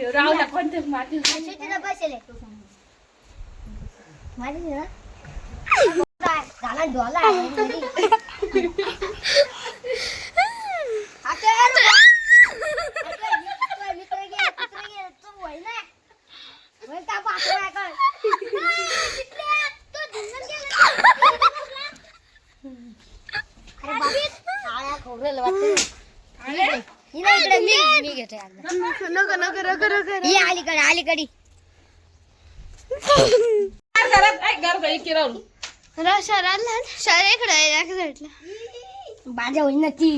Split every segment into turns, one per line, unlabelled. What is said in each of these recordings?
रावला कोणते माझी
झाला डोला अलीकडे माझ्या होईल ना ती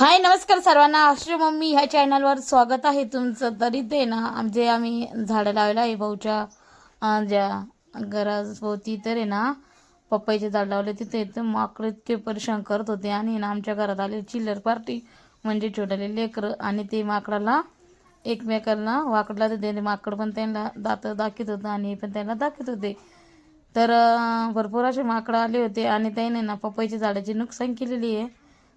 हाय नमस्कार सर्वांना. आश्रय मम्मी ह्या चॅनलवर स्वागत आहे तुमचं. तरी ते ना आम्ही झाडं लावलं आहे भाऊच्या ज्या घराभोवती. तर आहे ना पपईचे झाड लावले तिथे तर माकडे इतके परेशान करत होते. आणि ना आमच्या घरात आले चिल्लर पार्टी म्हणजे छोट्याले लेकरं. आणि ते माकडाला एकमेकांना वाकडला ते माकड पण त्यांना दात दाखवत होतं आणि पण त्यांना दाखवत होते. तर भरपूर असे माकडं आले होते आणि त्याने ना पपईच्या झाडाची नुकसान केलेली आहे.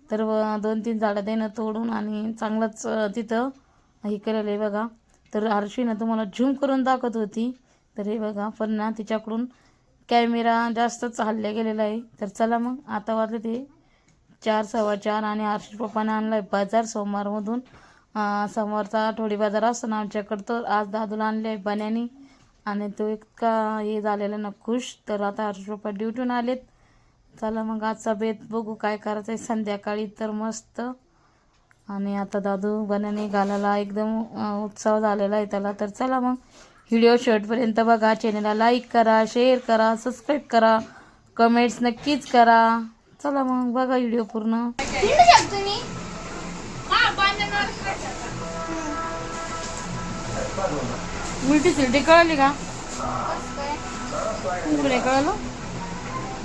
तर 2-3 झाडं त्यानं तोडून आणि चांगलंच तिथं हे केलेलं आहे बघा. तर आरशीनं तुम्हाला झूम करून दाखवत होती. तर हे बघा पण ना तिच्याकडून कॅमेरा जास्तच हल्ल्या गेलेला आहे. तर चला मग आता वाजले ते 4-4:15 आणि आरशी पप्पानं आणला आहे बाजार सोमवारमधून. सोमवारचा आठवडी बाजार असतो ना आमच्याकडं. तर आज दादूला आणले आहे बन्यानी आणि तो इतका हे झालेला ना खुश. तर आता आरशी पप्पा ड्युटीहून आलेत. चला मग आजचा बेत बघू काय करायचं आहे संध्याकाळी. तर मस्त. आणि आता दादू बन्यानी घालायला एकदम उत्साह झालेला आहे त्याला. तर चला मग व्हिडिओ शेवटपर्यंत बघा. चॅनलला लाईक करा, शेअर करा, सबस्क्राईब करा, कमेंट्स नक्कीच करा. चला मग बघा व्हिडिओ पूर्ण. उलटी सिलटी कळली का? तुला कळलं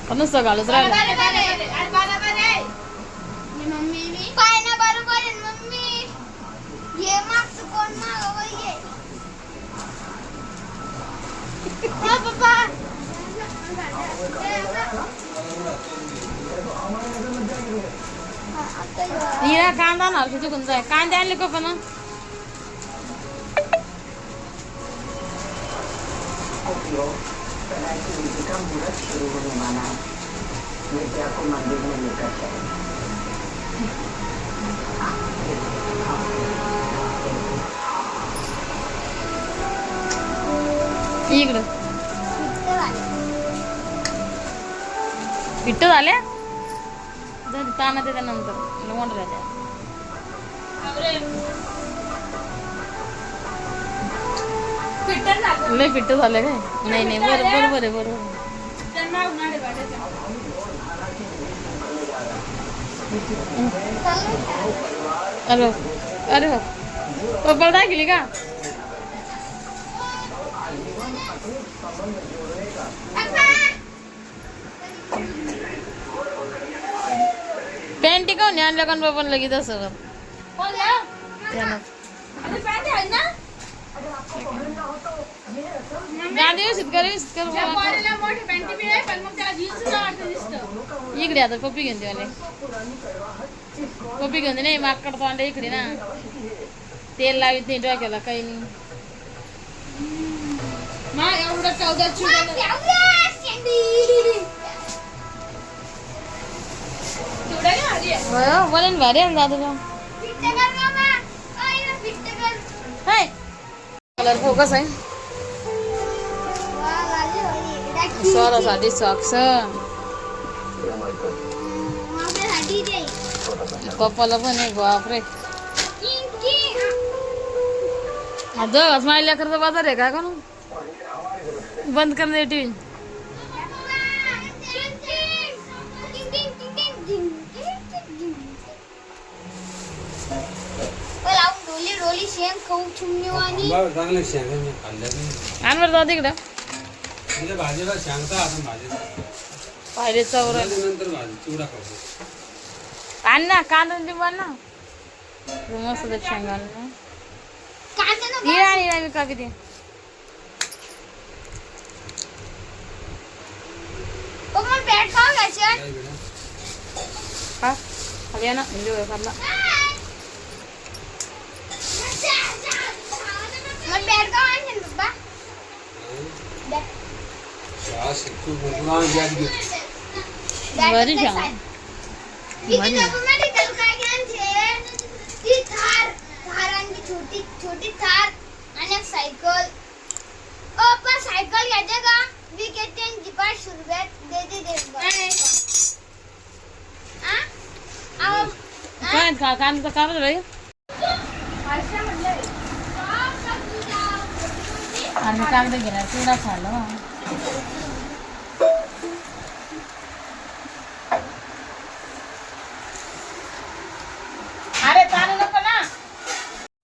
का नुसतं घालत राहिलं? हिरा कांदा ना चुकून जाय. कांदे आणले का पण इकडं पिट्ट झाल्या ताना त्याच्यानंतर मोठ राहत्या. लय पिट्ट झालं काय? नाही बरोबर आहे बरोबर. अरे अरे पप्पा दाखली का? पॅन्टी काऊन आणल्या का पण लगेच असं इकडे आता पप्पी घेऊन देवाले पप्पी घेऊन दे. नाही माकड तोंड इकडे ना तेल लावित नाही डोक्याला काही नाही. एवढं 14 बोलेन भारी आहे ना दादू. कलर फोकस आहे स्वरासाठी सॉक्स पप्पाला पण आहे. बापरे जग माझ्या लेकरचा बाजार आहे का कोण बंद करणे टीव्ही. आणवर जाऊ तिकडं पाहिले चौरा आण ना कांदा लिंबा ना मस्त शेंगा आणि का किती हा ना बरी छान
छोटी छोटी थार आणि एक सायकल पण सायकल घ्यायचे का मी घेते 500 रुपयात देते
काय का काम तर करत बाई आणि कागद घेणार तुला खाल्लं अरे चालू नको ना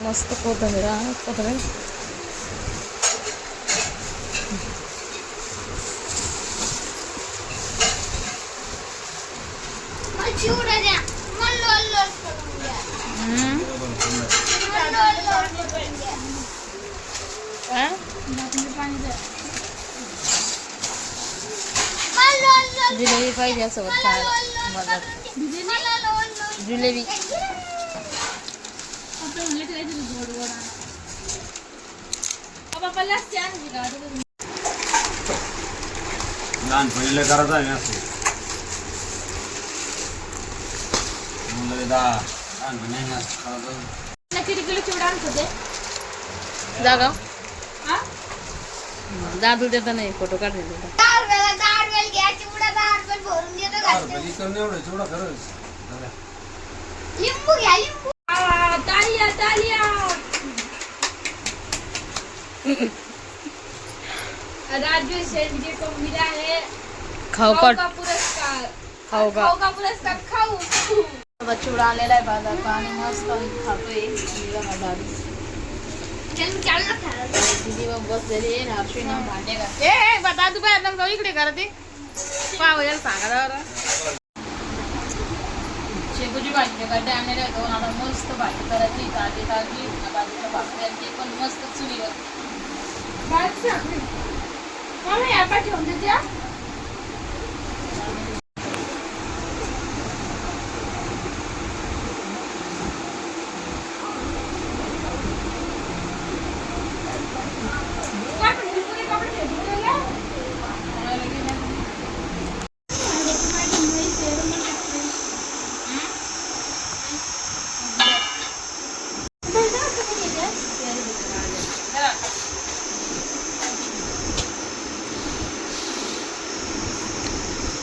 मस्त कोथिंबीर
चिवडा द्या मन लोल लोल करून द्या मन लोल लोल करून द्या पाणी द्या मन लोल लोल
जिलेबी पाहिजे सोबत खायला जिलेबी
लहानपणीला करायचं आहे असं
जागा दादू देता नाही फोटो काढले
घ्या चिवडा 10 रुपये भरून देतो लिंबू घ्या लिंबू तालिया तालिया राजू शेट्टी को मिला है
खाऊ
का
का
पुरस्कार
खाऊ का
पुरस्कार खाऊ
आता चिवडा आलेला आहे बाजारात आणि मस्त खातोय दीदी मग बसलेली आहे हर्षी ना भांडे घालते ए बता तू बाहेर जाऊ इकडे करते पाव याला सांगा शेपूची भाजी गड्डे आणलेले होतो आता मस्त भाजी करायची ताजी ताजी भाजीच्या भाकरी आणि ते पण मस्त चुलीवर
ठेवून देते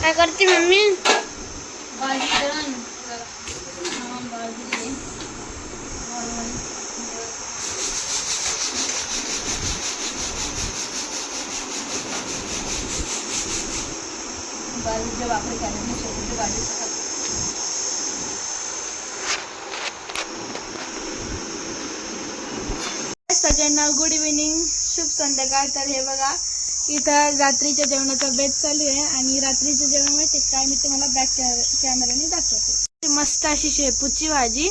काय करते मम्मी
भाजी दळण बाजूच्या भाकरी खाण्याची शेपूची भाजी
सगळ्यांना गुड इव्हिनिंग शुभ संध्याकाळ. तर हे बघा इथं रात्रीच्या जेवणाचा बेत चालू आहे आणि रात्रीचं जेवण माहिती काय मी तुम्हाला बॅक कॅमेराने दाखवते. मस्त अशी शेपूची भाजी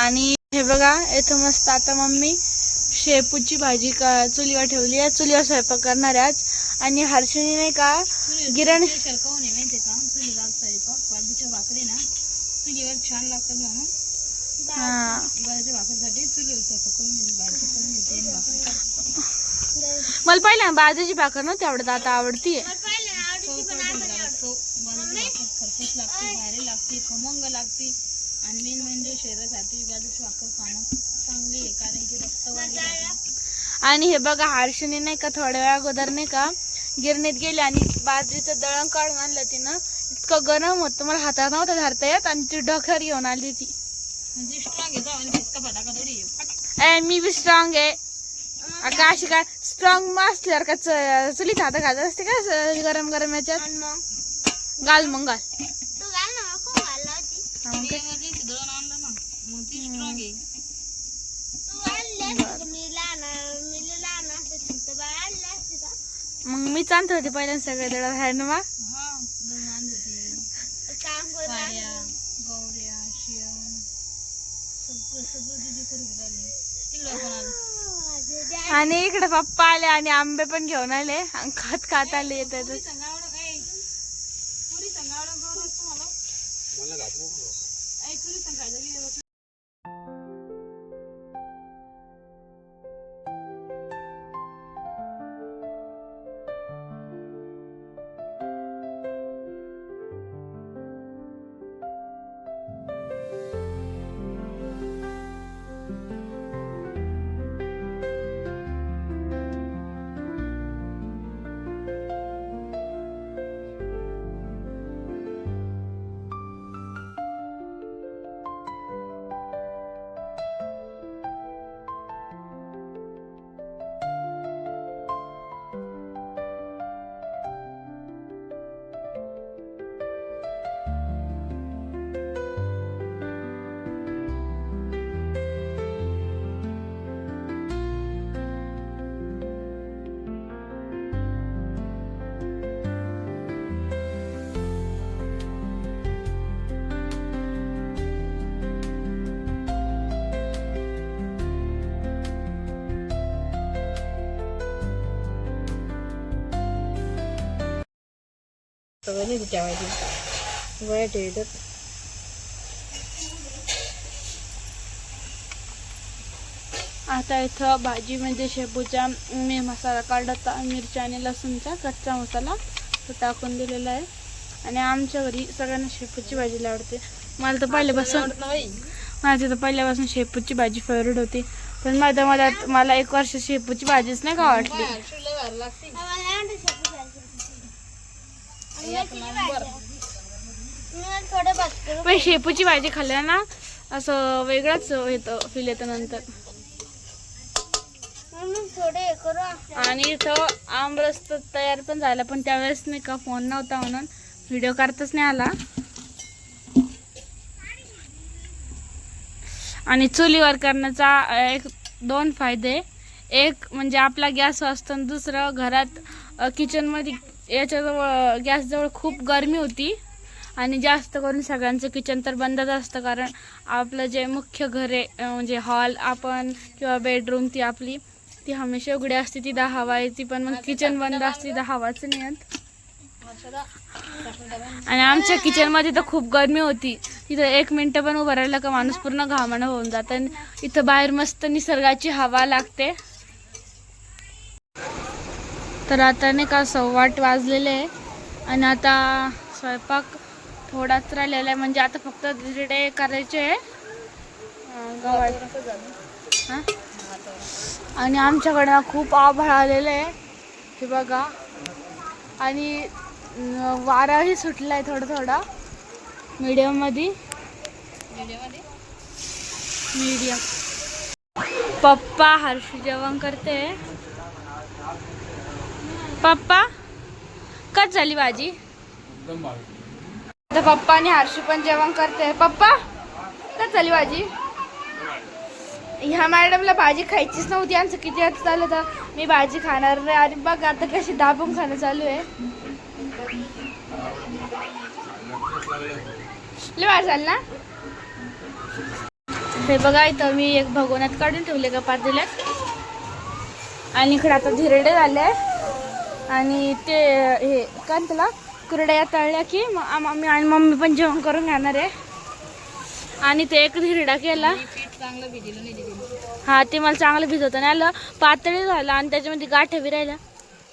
आणि हे बघा इथं मस्त आता मम्मी शेपूची भाजी चुलीवर ठेवली आहे. चुलीवर स्वयंपाक करणार आहे आज. आणि हर्षणी नाही का गिरण
शरकावून आहे माहिती का चुलीवर स्वयंपाक बाजूच्या भाकरी ना चुलीवर छान लागतात म्हणून
हा
बाजूच्या भाकरीसाठी चुलीवर स्वयंपाक करून भाजी करून घेते आणि भाकरी करते.
मला पहिल्या बाजूची भाकर नव्हती आवडत आता आवडतीये.
खरपूस लागते भारी लागते खमंग लागते आणि मेन म्हणजे शरीरासाठी बाजूची भाकर खाणं चांगली आहे कारण की रक्त
आणि हे बघा हर्षणी नाही का थोड्या वेळा अगोदर नाही का गिरणीत गेली आणि बाजरीचं दळण काढून आणलं तिनं. इतकं गरम होतं मला हातात नव्हतं धरता येत आणि ती डोक्यावर घेऊन आली ती.
म्हणजे स्ट्रॉंग येतो आणि फिसका फटाका थोडी
मी बी स्ट्रॉंग आहे. का अशी काय स्ट्रॉंग असल्यावर का चुलीत हात घालत असते का गरम गरम याच्यात घाल मग घाल.
तू घाल ना खूप घालला होती
दळण आणलं ना मग ती स्ट्रॉंग आहे.
तू आणले मी लहान असते छोटं बाळ आणलं असते का
मग मी चालत होते पहिल्यांदा सगळे दळण आहे ना मग
हा दळण आणलं ते
काम कर
पाड्या गौऱ्या शेण सगळं सगळं दिदी करून राहिली तिकडं पण आलं.
आणि इकडे पप्पा आले आणि आंबे पण घेऊन आले आणि खात खात आले येतात.
पुरी संगावडं काय पुरी संगावडं गौर असतो मला ऐ पुरी संगायचं गेलं
नाही ठेवायची वया ठेवतात. आता इथं भाजीमध्ये शेपूचा मी मसाला काढता मिरच्या आणि लसूणचा कच्चा मसाला तो टाकून दिलेला आहे. आणि आमच्या घरी सगळ्यांना शेपूची भाजी आवडते. मला तर पहिल्यापासून शेपूची भाजी फेवरेट होती. पण मला एक वर्ष शेपूची भाजीच नाही का वाटली. पण शेपूची भाजी खाल्ल्या ना असं वेगळंच येतं फील येतं नंतर. आणि इथं आमरस तर तयार पण झाला पण त्यावेळेस नाही का फोन नव्हता म्हणून व्हिडिओ करताच नाही आला. आणि चुलीवर करण्याचा एक दोन फायदे. एक म्हणजे आपला गॅस वाचतो आणि दुसरं घरात किचनमध्ये याच्याजवळ गॅसजवळ खूप गरमी होती. आणि जास्त करून सगळ्यांचं किचन तर बंदच असतं कारण आपलं जे मुख्य घर आहे म्हणजे हॉल आपण किंवा बेडरूम ती आपली ती हमेशा उघडी असते. तिथं हवा येते पण मग किचन बंद असते तिथं हवाच नाही येत. आणि आमच्या किचनमध्ये तर खूप गरमी होती. तिथं 1 मिनटं पण उभं राहिलं का माणूस पूर्ण घामानं होऊन जातं. आणि इथं बाहेर मस्त निसर्गाची हवा लागते. तर आता नाही का 8:15 वाजलेले आहे आणि आता स्वयंपाक थोडाच राहिलेला आहे. म्हणजे आता फक्त धिरडे करायचे आहे हां. आणि आमच्याकडे खूप आभाळ आलेलं आहे हे बघा. आणि वाराही सुटला आहे थोडा थोडा मीडियम. पप्पा हर्षू जेवण करते. पप्पा कच झाली भाजी. तर पप्पा आणि हर्षू पण जेवण करते. पप्पा कच झाली भाजी. ह्या मॅडमला भाजी खायचीच नव्हती. आमचं किती वेळ चालू होतं मी भाजी खाणार नाही. आणि बघ आता कशी दाबून खाणं चालू आहे. लय भारी झालं ना. हे बघा इथं मी एक भगोन्यात काढून ठेवले का पातेल्यात. आणि इकडे आता धिरडे झाले आणि ते हे काय त्याला कुरड्या तळल्या की मम्मी आणि मम्मी पण जेवण करून घेणार आहे. आणि ते एक धिरडा केला हा ते मला चांगलं भिजवतं नाही आलं पातळी झालं आणि त्याच्यामध्ये गाठ्या बी राहिल्या.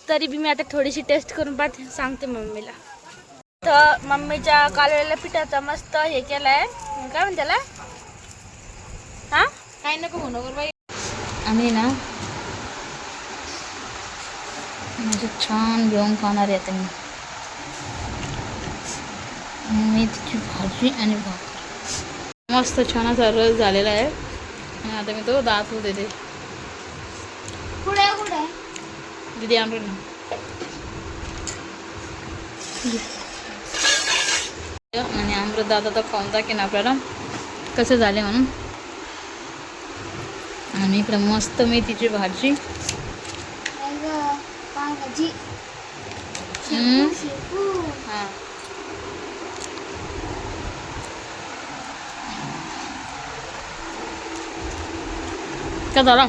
तरी बी मी आता थोडीशी टेस्ट करून पाहते सांगते मम्मीला. तर मम्मीच्या कालवलेल्या पिठाचा मस्त हे केलाय काय म्हणते त्याला हा काय नको म्हणू बाई.
आम्ही ना म्हणजे छान जेवण खाणार आहे. आता मेथीची भाजी आणि भाकर मस्त छान असा रस झालेला आहे. आणि आता मी तो दाखवू देते.
कुठे कुठे
दीदी आमरे ना आणि आमरत दादा तर खाऊन टाकेन आपल्याला कसं झाले म्हणून. आणि इकडे मस्त मेथीची भाजी
पावभाजी
हां का झाला.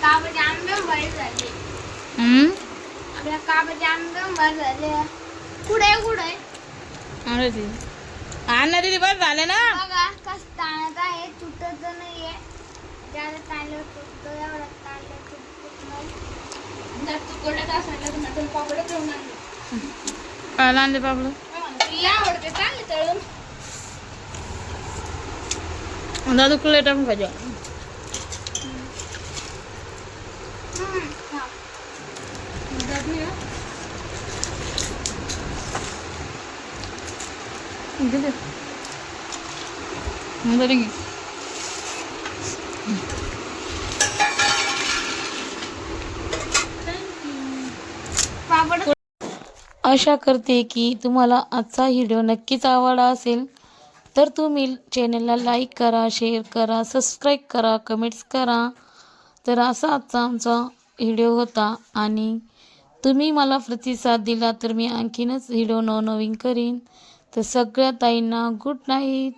काबाचे आंबे बरे झाले. आपल्या काबाचे आंबे बरे झाले. कुठे कुठे
अरे ती आणणार ती बरं झाले ना.
बघा कसं ताणत आहे तुटत नाहीये. ज्याला ताणलं तुटतो एवढा ताणलं तुटत नाही. तुकडत असायला पापड ठेवून आणले.
काय आणले पापड
आवडते चांगले तळून.
दादू कुठे टाकून खायच्या
पापड.
आशा करते की तुम्हाला आजचा व्हिडिओ नक्कीच आवडला असेल. तर तुम्ही चॅनलला लाईक करा, शेअर करा, सबस्क्राईब करा, कमेंट्स करा. तर असा आजचा आमचा व्हिडिओ होता. आणि तुम्ही मला प्रतिसाद दिला तर मी आणखीनच व्हिडिओ नवनवीन करीन. तर सगळ्या ताईंना गुड नाईट.